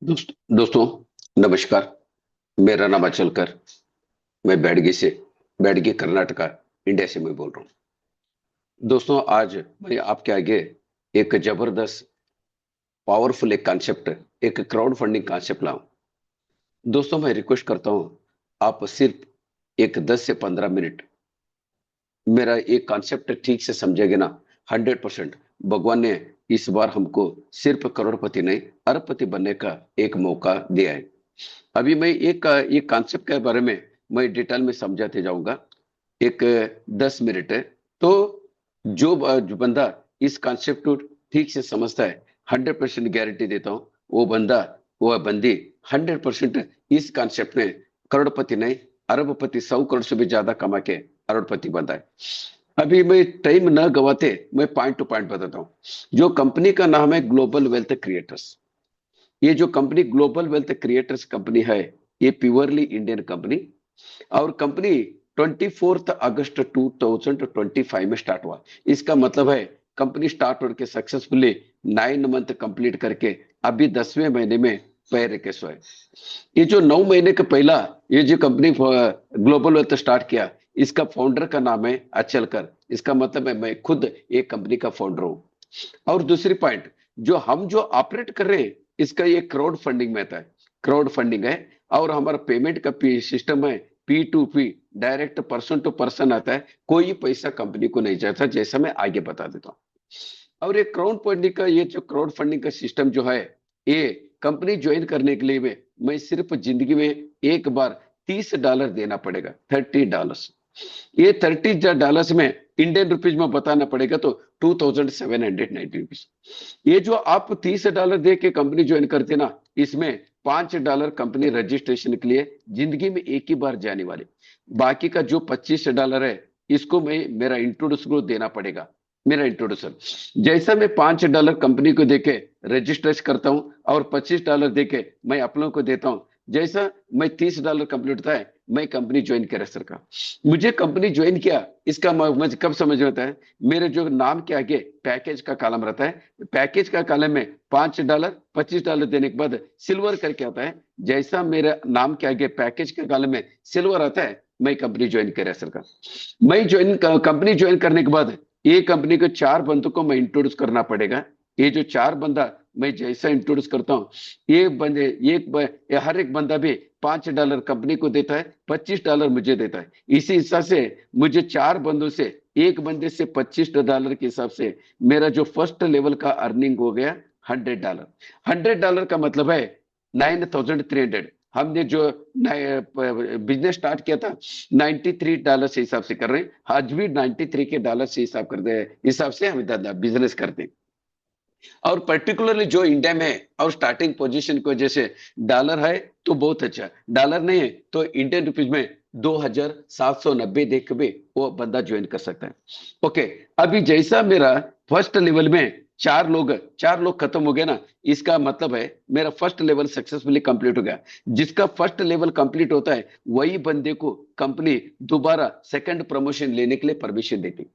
दोस्तों नमस्कार। मेरा नाम अचलकर। मैं बैडगी कर्नाटका इंडिया से मैं बोल रहा हूँ। दोस्तों आज मैं आपके आगे एक जबरदस्त पावरफुल एक कॉन्सेप्ट, एक क्राउड फंडिंग कॉन्सेप्ट लाऊं। दोस्तों मैं रिक्वेस्ट करता हूं, आप सिर्फ एक 10 से 15 मिनट मेरा एक कॉन्सेप्ट ठीक से समझेंगे ना। 100% भगवान ने इस बार हमको सिर्फ करोड़पति नहीं अरबपति बनने का एक मौका दिया है। अभी मैं एक कॉन्सेप्ट के बारे में मैं डिटेल में समझाते जाऊंगा। एक 10 मिनट है तो जो बंदा इस कॉन्सेप्ट को ठीक से समझता है, 100% गारंटी देता हूँ वो बंदा वो बंदी 100% इस कॉन्सेप्ट में करोड़पति नहीं अरबपति 100 करोड़ से भी ज्यादा कमा के अरबपति बनता है। अभी मैं टाइम न गवाते मैं पॉइंट टू पॉइंट बताता हूँ। जो कंपनी का नाम है ग्लोबल वेल्थ क्रिएटर्स। ये जो company global wealth creators company है, ये प्योरली इंडियन कंपनी और कंपनी 24 अगस्त 2025 में स्टार्ट हुआ। इसका मतलब है कंपनी स्टार्ट होकर सक्सेसफुली 9 मंथ कंप्लीट करके अभी 10वें महीने में पैर के सोए। ये जो 9 महीने का पहला ये जो कंपनी ग्लोबल वेल्थ स्टार्ट किया, इसका फाउंडर का नाम है अचलकर। इसका मतलब है मैं खुद एक कंपनी का फाउंडर हूँ। और दूसरी पॉइंट, जो ऑपरेट कर रहे हैं इसका ये क्राउड फंडिंग में आता है। क्राउड फंडिंग है और हमारा पेमेंट का सिस्टम है P2P, direct person to person आता है। कोई पैसा कंपनी को नहीं जाता, जैसा मैं आगे बता देता हूँ। और ये जो क्राउड फंडिंग का सिस्टम जो है, ये कंपनी ज्वाइन करने के लिए मैं सिर्फ जिंदगी में एक बार $30 देना पड़ेगा, $30। ये $30 में इंडियन रुपीज में बताना पड़ेगा तो 2790 रुपीज। ये जो आप $30 दे के कंपनी ज्वाइन करते ना, इसमें $5 कंपनी रजिस्ट्रेशन के लिए जिंदगी में एक ही बार जाने वाले। बाकी का जो $25 है इसको मैं मेरा इंट्रोड्यूसर को देना पड़ेगा। मेरा इंट्रोड्यूसर जैसा मैं $5 कंपनी को देके रजिस्ट्रेशन करता हूं और $25 देके मैं आप लोगों को देता हूं, जैसा मैं $30 कंप्लीट होता है मैं कंपनी ज्वाइन करा सर का। मुझे कंपनी ज्वाइन किया इसका मुझे कब समझ में आता है, मेरे जो नाम के आगे पैकेज का कॉलम रहता है, पैकेज का कॉलम में $5 $25 देने के बाद सिल्वर करके आता है। जैसा मेरे नाम के आगे पैकेज के कॉलम में सिल्वर आता है मैं कंपनी ज्वाइन करा सर का। मैं ज्वाइन कंपनी ज्वाइन करने के बाद ये कंपनी के 4 बंदों को मैं इंट्रोड्यूस करना पड़ेगा। ये जो 4 बंदा मैं जैसा इंट्रोड्यूस करता हूँ, ये बंदे हर एक बंदा भी $5 कंपनी को देता है, $25 मुझे देता है। इसी हिसाब से मुझे 4 बंदों से एक बंदे से $25 के हिसाब से मेरा जो फर्स्ट लेवल का अर्निंग हो गया $100। $100 का मतलब है 9300। हमने जो बिजनेस स्टार्ट किया था $93 से हिसाब से कर रहे हैं, आज भी $93 से हिसाब से हम बिजनेस करते हैं। और पर्टिकुलरली जो इंडिया में है और स्टार्टिंग पोजीशन की वजह से डॉलर है तो बहुत अच्छा, डॉलर नहीं है तो इंडियन रुपीज में 2790 देख के भी वो बंदा ज्वाइन कर सकता है। ओके, अभी जैसा मेरा फर्स्ट लेवल में चार लोग खत्म हो गए ना, इसका मतलब है मेरा फर्स्ट लेवल सक्सेसफुली कंप्लीट हो गया। जिसका फर्स्ट लेवल कंप्लीट होता है वही बंदे को कंपनी दोबारा सेकंड प्रमोशन लेने के लिए परमिशन देती।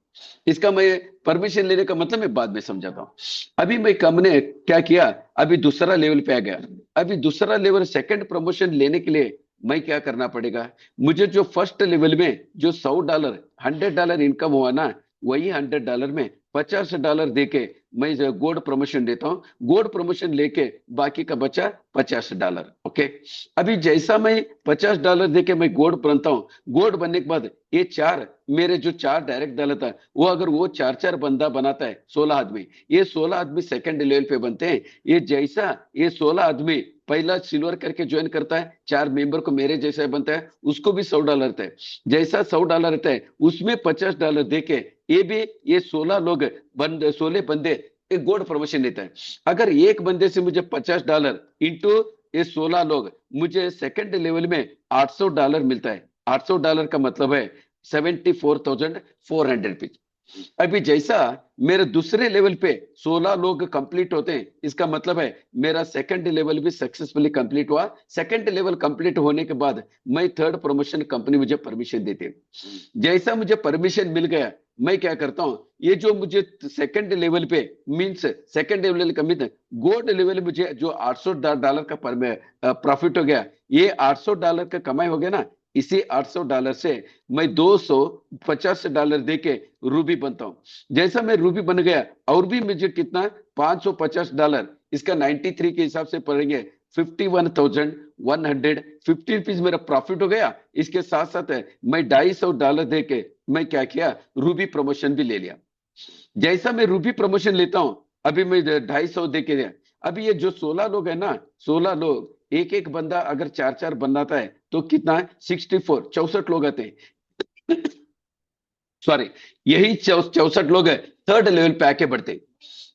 इसका मैं परमिशन लेने का मतलब मैं बाद में समझाता हूँ। अभी मैं हमने क्या किया, अभी दूसरा लेवल पे आ गया। अभी दूसरा लेवल सेकंड प्रमोशन लेने के लिए मैं क्या करना पड़ेगा, मुझे जो फर्स्ट लेवल में जो $100 $100 इनकम हुआ ना, वही $100 में $50 देके मैं जो गोल्ड प्रमोशन देता हूँ, गोल्ड प्रमोशन लेके बाकी का बचा $50। ओके, अभी जैसा मैं $50 देके मैं गोल्ड बनता हूँ, गोल्ड बनने के बाद ये मेरे जो 4 डायरेक्ट दल था, वो अगर वो 4 बंदा बनाता है 16 आदमी, ये 16 आदमी सेकंड लेवल पे बनते हैं। ये 16 आदमी पहला सिल्वर करके ज्वाइन करता है, 4 मेंबर को मेरे जैसा बनता है, उसको भी $100 रहता है। जैसा $100 रहता है उसमें $50 दे के ये 16 बंदे एक गोल्ड प्रमोशन लेता है। अगर एक बंदे से मुझे $50 इंटू ये 16 लोग, मुझे सेकंड लेवल में $800 मिलता है। $800 का मतलब है 74,400 रुपीज। अभी जैसा मेरे दूसरे लेवल पे 16 लोग कंप्लीट होते हैं, इसका मतलब है मेरा सेकंड लेवल भी सक्सेसफुली कंप्लीट हुआ। सेकंड लेवल कंप्लीट होने के बाद मैं थर्ड प्रमोशन, कंपनी मुझे परमिशन देती है। जैसा मुझे परमिशन मिल गया, मैं क्या करता हूँ, ये जो मुझे सेकंड लेवल पे मींस सेकंड लेवल का मीन गोल्ड लेवल, मुझे जो $800 का प्रॉफिट हो गया, ये $800 का कमाई हो गया ना, इसी $800 से मैं $250 देके रूबी बनता हूँ। जैसा मैं रूबी बन गया, और भी मुझे कितना, $550, इसका 93 के हिसाब से पड़ेंगे 51,150 मेरा प्रॉफिट हो गया। इसके साथ साथ है मैं $250 दे के मैं क्या किया, रूबी प्रमोशन भी ले लिया। जैसा मैं रूबी प्रमोशन लेता हूं, अभी मैं 250 दे के दिया। अभी ये जो 16 लोग है ना, 16 लोग, एक एक बंदा अगर चार चार बनाता है तो कितना है, 64 लोग आते हैं। सॉरी, यही 64 लोग है, थर्ड लेवल पे आके बढ़ते हैं।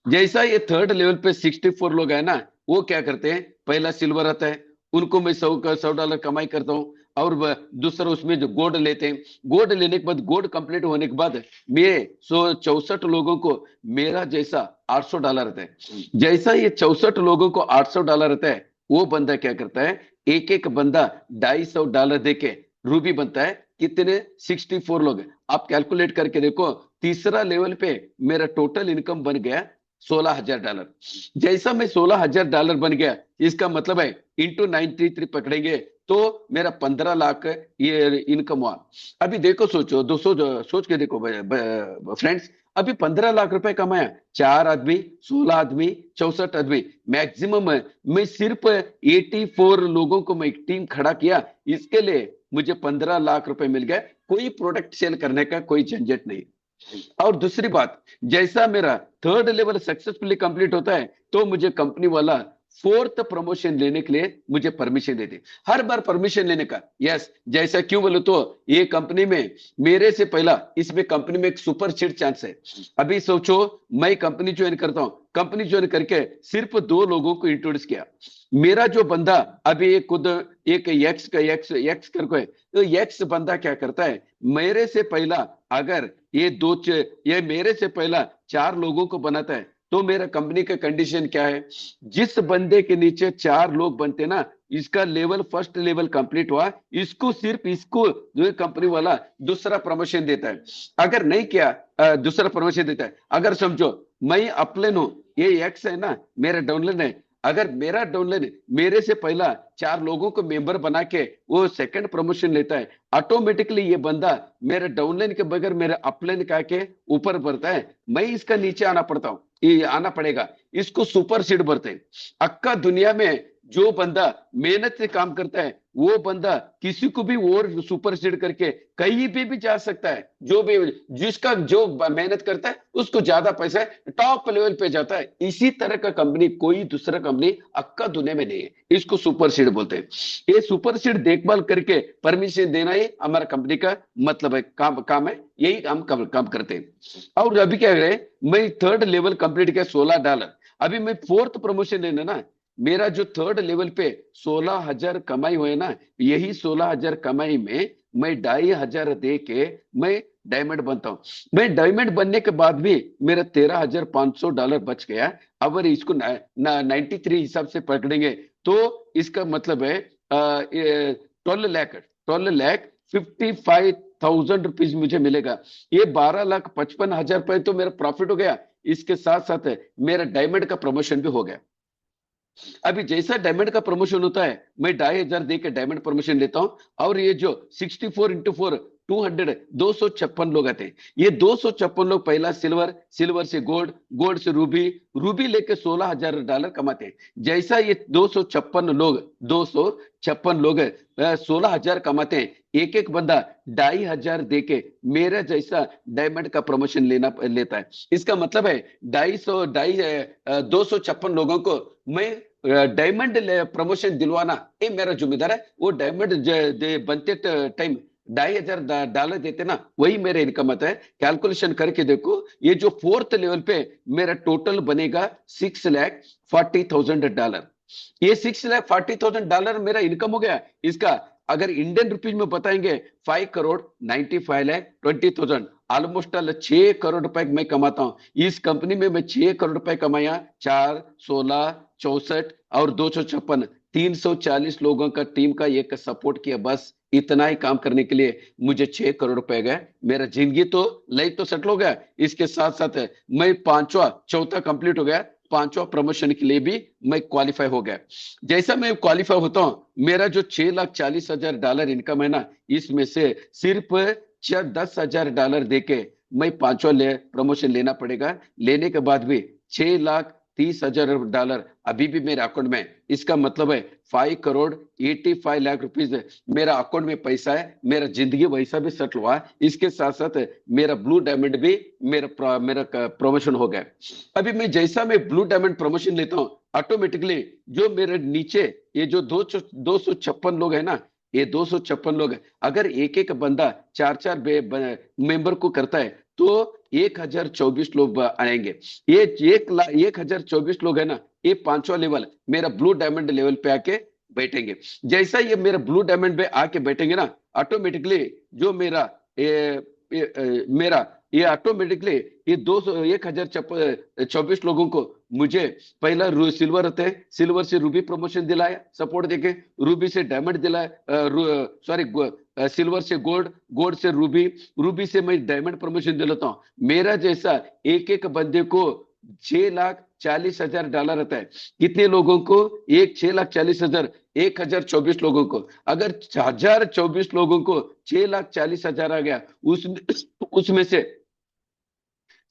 जैसा ये थर्ड लेवल पे 64 लोग है ना, वो क्या करते हैं, पहला सिल्वर आता है, उनको मैं $100 कमाई करता हूँ। और दूसरा उसमें जो गोल्ड लेते हैं, गोल्ड लेने के बाद, गोल्ड कंप्लीट होने के बाद मेरे 164 लोगों को मेरा जैसा $800 रहता है। जैसा ये 64 लोगों को $800 रहता है, वो बंदा क्या करता है, एक एक बंदा $250 दे के रूबी बनता है। कितने, 64 लोग हैं। आप कैलकुलेट करके देखो, तीसरा लेवल पे मेरा टोटल इनकम बन गया $16,000। जैसा मैं $16,000 बन गया, इसका मतलब है इंटू 93 पकड़ेंगे तो मेरा 15 लाख ये इनकम हुआ। अभी देखो, सोचो दोस्तों, सोच के देखो फ्रेंड्स, अभी 15 लाख रुपए कमाया, 4 आदमी, 16 आदमी, 64 आदमी, मैक्सिमम मैं सिर्फ 84 लोगों को मैं एक टीम खड़ा किया, इसके लिए मुझे 15 लाख रुपए मिल गए। कोई प्रोडक्ट सेल करने का कोई झंझट नहीं। और दूसरी बात, जैसा मेरा थर्ड लेवल सक्सेसफुली कंप्लीट होता है, तो मुझे कंपनी वाला फोर्थ प्रमोशन लेने के लिए मुझे परमिशन देते, हर बार परमिशन लेने का। यस, जैसा क्यों बोले तो ये कंपनी में मेरे से पहला, इसमें कंपनी में एक सुपर सीड चांस है। अभी सोचो, मैं कंपनी ज्वाइन करता हूं, कंपनी ज्वाइन करके सिर्फ 2 लोगों को इंट्रोड्यूस किया। मेरा जो बंदा अभी एक खुद एक यक्स का यक्स करके है, तो यक्स बंदा क्या करता है, मेरे से पहला अगर ये मेरे से पहला 4 लोगों को बनाता है, तो मेरा कंपनी का कंडीशन क्या है, जिस बंदे के नीचे 4 लोग बनते ना, इसका लेवल फर्स्ट लेवल कंप्लीट हुआ, इसको सिर्फ इसको जो है कंपनी वाला दूसरा प्रमोशन देता है। अगर नहीं किया, दूसरा प्रमोशन देता है। अगर समझो मैं अपलाइन हूं, ये एक्स है ना, मेरा डाउनलाइन है, अगर मेरा डाउनलाइन मेरे से पहला 4 लोगों को मेंबर बना के वो सेकंड प्रमोशन लेता है, ऑटोमेटिकली ये बंदा मेरे डाउनलाइन के बगैर मेरे अपलाइन का के ऊपर बढ़ता है, मैं इसका नीचे आना पड़ता हूं, ये आना पड़ेगा। इसको सुपर सीड बढ़ते हैं। अक्का दुनिया में जो बंदा मेहनत से काम करता है, वो बंदा किसी को भी और सुपर सीड करके कहीं भी जा सकता है। जो भी, जिसका जो मेहनत करता है उसको ज्यादा पैसा है, टॉप लेवल पे जाता है। इसी तरह का कंपनी कोई दूसरा कंपनी अक्का दुनिया में नहीं है। इसको सुपर सीड बोलते हैं। ये सुपर सीड देखभाल करके परमिशन देना ही हमारा कंपनी का मतलब है, काम है, यही काम करते हैं। और अभी क्या है, मैं थर्ड लेवल कंप्लीट किया, $16। अभी मैं फोर्थ प्रमोशन लेना ना, मेरा जो थर्ड लेवल पे 16,000 कमाई हुए ना, यही 16,000 कमाई में मैं 2,500 दे के मैं डायमंड बनता हूं। मैं डायमंड बनने के बाद भी मेरा $13,500 बच गया। अगर इसको 93 हिसाब से पकड़ेंगे तो इसका मतलब है 12,55,000 रुपीज मुझे मिलेगा। ये 12,55,000 रुपए तो मेरा प्रॉफिट हो गया। इसके साथ साथ मेरा डायमंड का प्रमोशन भी हो गया। अभी जैसा डायमंड का प्रमोशन होता है, मैं 2,500 दे के डायमंड प्रमोशन लेता हूं। और ये जो 64 into 4 200 256 लोग आते हैं। ये 256 लोग पहला सिल्वर, सिल्वर से गोल्ड, गोल्ड से रूबी, रूबी लेके $16,000 कमाते हैं। जैसा ये 256 लोग 16,000 कमाते हैं, एक एक बंदा 2,500 दे के मेरा जैसा डायमंड का प्रमोशन लेता है। इसका मतलब है 256 लोगों को मैं डायमंड प्रमोशन दिलवाना, ये मेरा जिम्मेदार है। वो डायमंड बनते टाइम $2,500 देते ना, वही मेरा इनकम आता है। कैलकुलेशन करके देखो, ये जो फोर्थ लेवल पे मेरा टोटल बनेगा $6,40,000। ये $6,40,000 मेरा इनकम हो गया। इसका अगर इंडियन रुपीज में बताएंगे, 5,95,20,000। ऑलमोस्ट 6 करोड़ रुपए मैं कमाता हूँ। इस कंपनी में मैं 6 करोड़ रुपए कमाया, 4, 16, 64 और 256, 340 लोगों का टीम का एक सपोर्ट किया। बस इतना ही काम करने के लिए मुझे 6 करोड़ रुपए गए। मेरा जिंदगी तो लाइफ तो सेटल हो गया। इसके साथ साथ मैं पांचवा चौथा कंप्लीट हो गया, पांचवा प्रमोशन के लिए भी मैं क्वालिफाई हो गया। जैसा मैं क्वालिफाई होता हूं, मेरा जो $6,40,000 इनकम है ना, इसमें से सिर्फ $10,000 देके मैं पांचवा प्रमोशन लेना पड़ेगा। लेने के बाद भी $6,30,000 अभी भी मेरे अकाउंट में। इसका मतलब है 5,85,00,000 रुपीज मेरा अकाउंट में पैसा है। मेरा जिंदगी वैसा भी सेटल हुआ। इसके साथ साथ मेरा ब्लू डायमंड भी मेरा प्रमोशन हो गया। अभी मैं जैसा मैं ब्लू डायमंड प्रमोशन लेता हूँ, ऑटोमेटिकली जो मेरे नीचे ये जो 256 लोग है ना, ये 256 लोग है, अगर एक एक बंदा चार चार मेंबर को करता है तो 1,024 लोग आएंगे। ये 1,024 लोग है ना, ये पांचवा लेवल मेरा ब्लू डायमंड लेवल पे आके बैठेंगे। जैसा ये मेरा ब्लू डायमंड पे आके बैठेंगे ना, ऑटोमेटिकली जो मेरा मेरा ये ऑटोमेटिकली ये 1,024 लोगों को मुझे पहला सिल्वर होते हैं, सिल्वर से रूबी प्रमोशन दिलाया सपोर्ट देके, रूबी से डायमंड दिलाया, सॉरी सिल्वर से गोल्ड, गोल्ड से रूबी, रूबी से मैं डायमंड प्रमोशन दिलाता हूँ। मेरा जैसा एक एक बंदे को $6,40,000 रहता है। कितने लोगों को? 6,40,000, 1,024 लोगों को। अगर 1,024 लोगों को 6,40,000 आ गया, उसमें से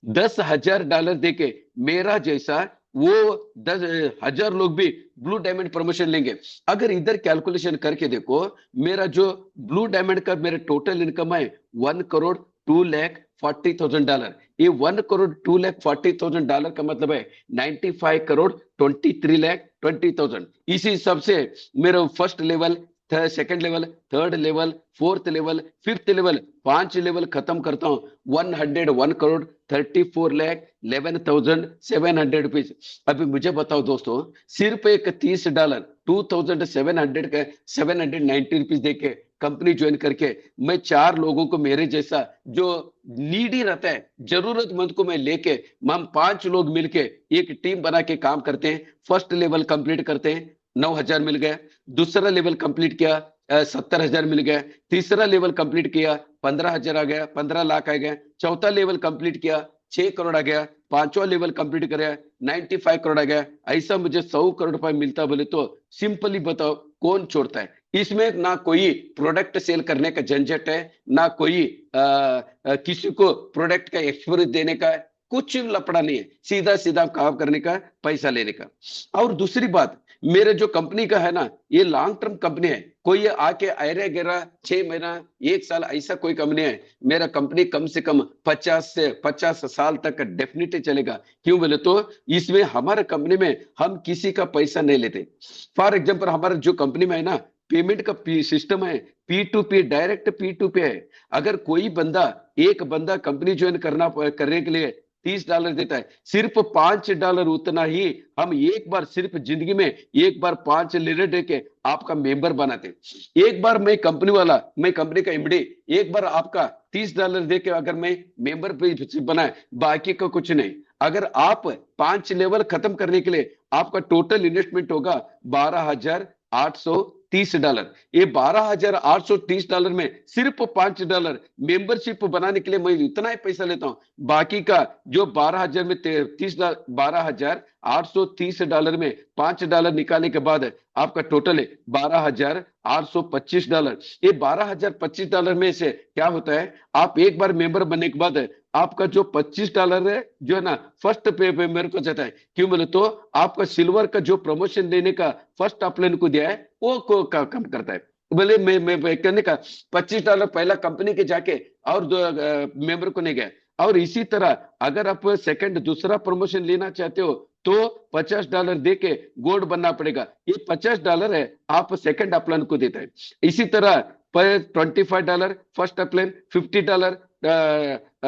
$10,000 देके मेरा जैसा वो 10,000 लोग भी ब्लू डायमंड प्रमोशन लेंगे। अगर इधर कैलकुलेशन करके देखो, मेरा जो ब्लू डायमंड का मेरा टोटल इनकम है $1,02,40,000। ये $1,02,40,000 का मतलब है 95,23,20,000। इसी हिसाब से मेरा first level, second level, third level, fourth level, fifth level, 5 level खत्म करता हूं 101,34,11,700 रुपीज। अभी मुझे बताओ दोस्तों, सिर्फ एक $30, 2,700 का 790 रुपीज देके कंपनी ज्वाइन करके मैं 4 लोगों को, मेरे जैसा जो नीडी रहता है, जरूरतमंद को मैं लेके, हम 5 लोग मिलके एक टीम बना के काम करते हैं। फर्स्ट लेवल कंप्लीट करते हैं, 9,000 मिल गया। दूसरा लेवल कंप्लीट किया, 70,000 मिल गया। तीसरा लेवल कंप्लीट किया, 15,000 आ गया, 15 लाख आ गया। चौथा लेवल कंप्लीट किया, 6 करोड़ आ गया। पांचवा लेवल कंप्लीट कराया, 95 करोड़ आ गया। ऐसा मुझे 100 करोड़ रुपए मिलता बोले तो सिंपली बताओ कौन छोड़ता है? इसमें ना कोई प्रोडक्ट सेल करने का झंझट है, ना कोई किसी को प्रोडक्ट का एक्सपीरियंस देने का है, कुछ लफड़ा नहीं है। सीधा सीधा काम करने का, पैसा लेने का। और दूसरी बात, मेरे जो कंपनी का है ना, ये लॉन्ग टर्म कंपनी है। कोई आके अरे गिरा 6 महीना 1 साल ऐसा कोई कंपनी है। मेरा कंपनी कम से कम 50 साल तक डेफिनेटली चलेगा। क्यों बोले तो इसमें हमारे कंपनी में हम किसी का पैसा नहीं लेते। फॉर एग्जाम्पल हमारा जो कंपनी में है ना, पेमेंट का सिस्टम है P2P, डायरेक्ट P2P है। अगर कोई बंदा, एक बंदा कंपनी ज्वाइन करने के लिए $30 देता है, सिर्फ $5 उतना ही हम एक बार, सिर्फ जिंदगी में एक बार 5 लीटर देके आपका मेंबर बनाते। एक बार मैं कंपनी वाला, मैं कंपनी का एमडी, एक बार आपका $30 देके अगर मैं मेंबर बनाए, बाकी का कुछ नहीं। अगर आप 5 लेवल खत्म करने के लिए आपका टोटल इन्वेस्टमेंट होगा $12,830। ये $12,830 में सिर्फ $5 मेंबरशिप बनाने के लिए मैं इतना ही पैसा लेता हूं। बाकी का जो 12,000 में $12,830 में $5 निकालने के बाद आपका टोटल है $12,825। ये $12,025 में से क्या होता है, आप एक बार मेंबर बनने के बाद आपका जो $25 है, जो है ना, फर्स्ट पे मेरे को जाता है। क्यों बोले तो आपका सिल्वर का जो प्रमोशन देने का फर्स्ट अपलाइन को दिया है, वो कम करता है। बोले मैं कहने का $25 पहला कंपनी के जाके और मेंबर को नहीं गया। और इसी तरह अगर आप सेकंड दूसरा प्रमोशन लेना चाहते हो तो $50 दे के गोल्ड बनना पड़ेगा। ये $50 है, आप सेकंड अपलाइन को देता है। इसी तरह $25 first upline, $50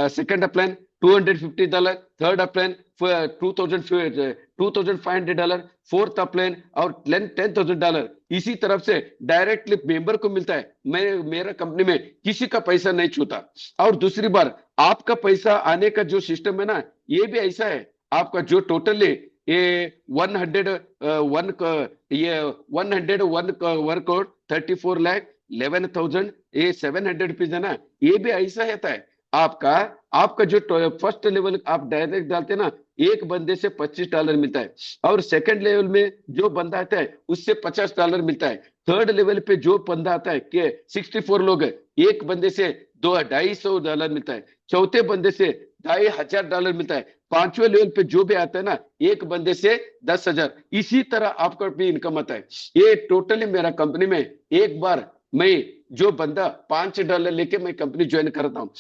second upline, $250 third upline, $2,500, fourth upline और $10,000 इसी तरफ से डायरेक्टली मेंबर को मिलता है। मैं मेरा कंपनी में किसी का पैसा नहीं छूता। और दूसरी बार आपका पैसा आने का जो सिस्टम है ना, ये भी ऐसा है। आपका जो टोटली ये 101 करोड़ 34,11,700 रुपीज है ना, ये भी ऐसा रहता है। आपका आपका जो फर्स्ट लेवल आप डायरेक्ट डालते हैं ना, एक बंदे से $25 मिलता है। और सेकंड लेवल में जो बंदा आता है उससे $50 मिलता है। थर्ड लेवल पे जो बंदा आता है कि 64 लोग है, एक बंदे से $250 मिलता है। चौथे बंदे से $2,500 मिलता है। पांचवें लेवल पे जो भी आता है ना, एक बंदे से 10,000। इसी तरह आपका भी इनकम आता है। ये टोटली मेरा कंपनी में एक बार मैं जो बंदा $5 लेके मैं कंपनी ज्वाइन करता हूँ,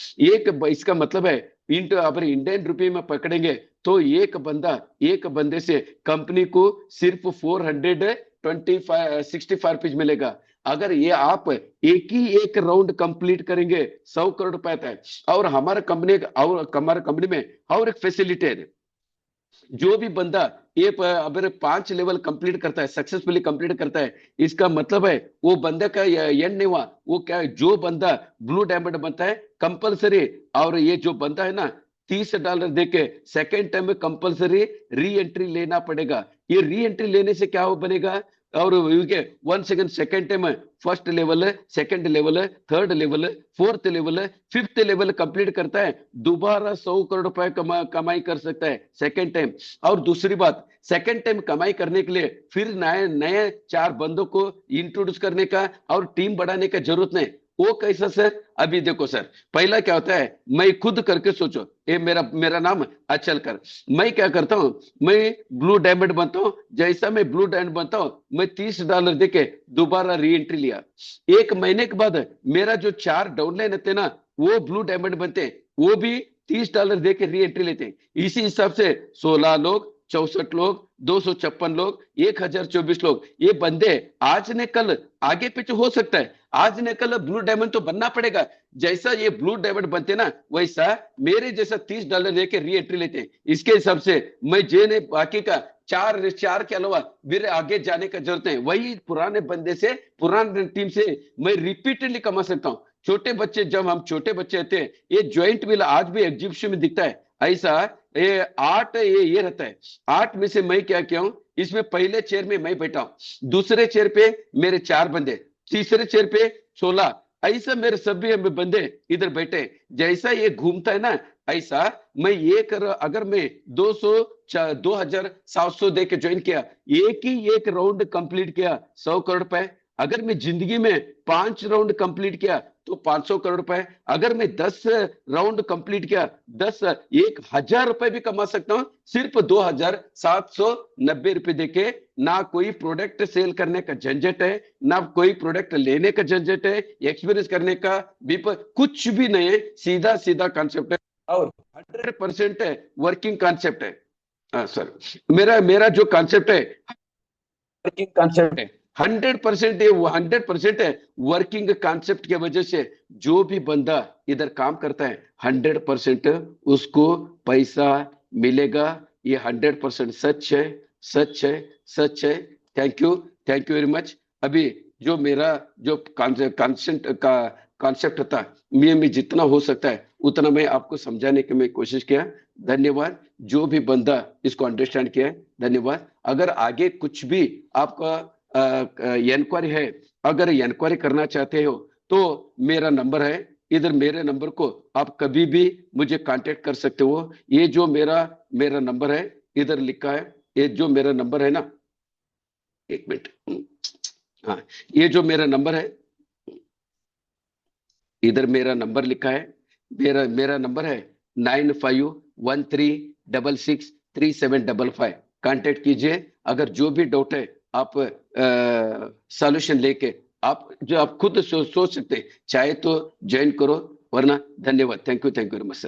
इसका मतलब है अगर इंडियन रुपये में पकड़ेंगे तो एक बंदे से कंपनी को सिर्फ 465 मिलेगा। अगर ये आप एक राउंड कंप्लीट करेंगे 100 करोड़ रुपए आता है। और हमारा कंपनी में और एक फैसिलिटी है। जो भी बंदा ये अगर 5 लेवल कंप्लीट करता है, सक्सेसफुली कंप्लीट करता है, इसका मतलब है वो बंदे का एंड नहीं हुआ। वो क्या है, जो बंदा ब्लू डायमंड बनता है कंपलसरी, और ये जो बंदा है ना $30 देके सेकेंड टाइम में कंपलसरी री एंट्री लेना पड़ेगा। ये री एंट्री लेने से क्या हो बनेगा, और one second time first level, second level, third level, fourth level, fifth level complete करता है, दोबारा 100 करोड़ रुपए कमाई कर सकता है सेकंड टाइम। और दूसरी बात, सेकंड टाइम कमाई करने के लिए फिर नए नए 4 बंदों को इंट्रोड्यूस करने का और टीम बढ़ाने का जरूरत नहीं। वो कैसा सर? अभी देखो सर, पहला क्या होता है, मैं खुद करके सोचो, ये मेरा मेरा नाम अचल कर। मैं क्या करता हूँ, मैं ब्लू डायमंड बनता हूँ। जैसा मैं ब्लू डायमंड बनता हूँ, मैं $30 देके दोबारा री एंट्री लिया। एक महीने के बाद मेरा जो 4 डाउनलाइन होते ना, वो ब्लू डायमंड बनते हैं, वो भी $30 देके री एंट्री लेते हैं। इसी हिसाब से 16 लोग, 64 लोग, 256 लोग, 1024 लोग, ये बंदे आज ने कल आगे पीछे हो सकता है, आज ने कल ब्लू डायमंड तो बनना पड़ेगा। जैसा ये ब्लू डायमंड बनते ना, वैसा मेरे जैसा $30 लेके री एंट्री लेते हैं। इसके हिसाब से मैं जेने बाकी का चार के अलावा मेरे आगे जाने का जरूरत है। वही पुराने बंदे से, पुराने टीम से मैं रिपीटेडली कमा सकता हूँ। छोटे बच्चे, जब हम छोटे बच्चे थे, ये ज्वाइंट व्हील आज भी एग्जीबिशन में दिखता है। ऐसा ये 8 ये रहता है। 8 में से मैं क्या किया हूं, इसमें पहले चेयर में मैं बैठा हूं, दूसरे चेयर पे मेरे 4 बंदे, तीसरे चेयर पे 16, ऐसा मेरे सभी बंदे इधर बैठे। जैसा ये घूमता है ना, ऐसा मैं अगर मैं 2,700 दे के ज्वाइन किया, एक राउंड कंप्लीट किया 100 करोड़ रुपए। अगर मैं जिंदगी में 5 राउंड कंप्लीट किया तो 500 करोड़ रुपए। अगर मैं 10 राउंड कंप्लीट किया, 1,000 रुपए भी कमा सकता हूं, सिर्फ 2,790 रुपए देके। ना कोई प्रोडक्ट सेल करने का झंझट है, ना कोई प्रोडक्ट लेने का झंझट है, एक्सपीरियंस करने का भी कुछ भी नहीं है। सीधा सीधा कॉन्सेप्ट है और 100% है, वर्किंग कॉन्सेप्ट है। हाँ सर, मेरा मेरा जो कॉन्सेप्ट है वर्किंग कॉन्सेप्ट है। 100% ये 100% है वर्किंग कॉन्सेप्ट की वजह से जो भी बंदा इधर काम करता है 100% उसको पैसा मिलेगा। ये 100% सच है, सच है, सच है। Thank you very much. अभी जो मेरा जो कॉन्सेप्ट का कॉन्सेप्ट था, मैं जितना हो सकता है उतना मैं आपको समझाने की मैं कोशिश किया। धन्यवाद। जो भी बंदा इसको अंडरस्टैंड किया है, धन्यवाद। अगर आगे कुछ भी आपका इंक्वायरी है, अगर इंक्वायरी करना चाहते हो तो मेरा नंबर है इधर, मेरे नंबर को आप कभी भी मुझे कांटेक्ट कर सकते हो। ये जो मेरा मेरा नंबर है इधर लिखा है, ये जो मेरा नंबर है ना, एक मिनट, हाँ, ये जो मेरा नंबर है इधर मेरा नंबर लिखा है, मेरा मेरा नंबर है 9513663755। कांटेक्ट कीजिए। अगर जो भी डाउट है आप सॉल्यूशन लेके आप जो आप खुद सोच सकते हैं, चाहे तो ज्वाइन करो, वरना धन्यवाद। Thank you very much sir.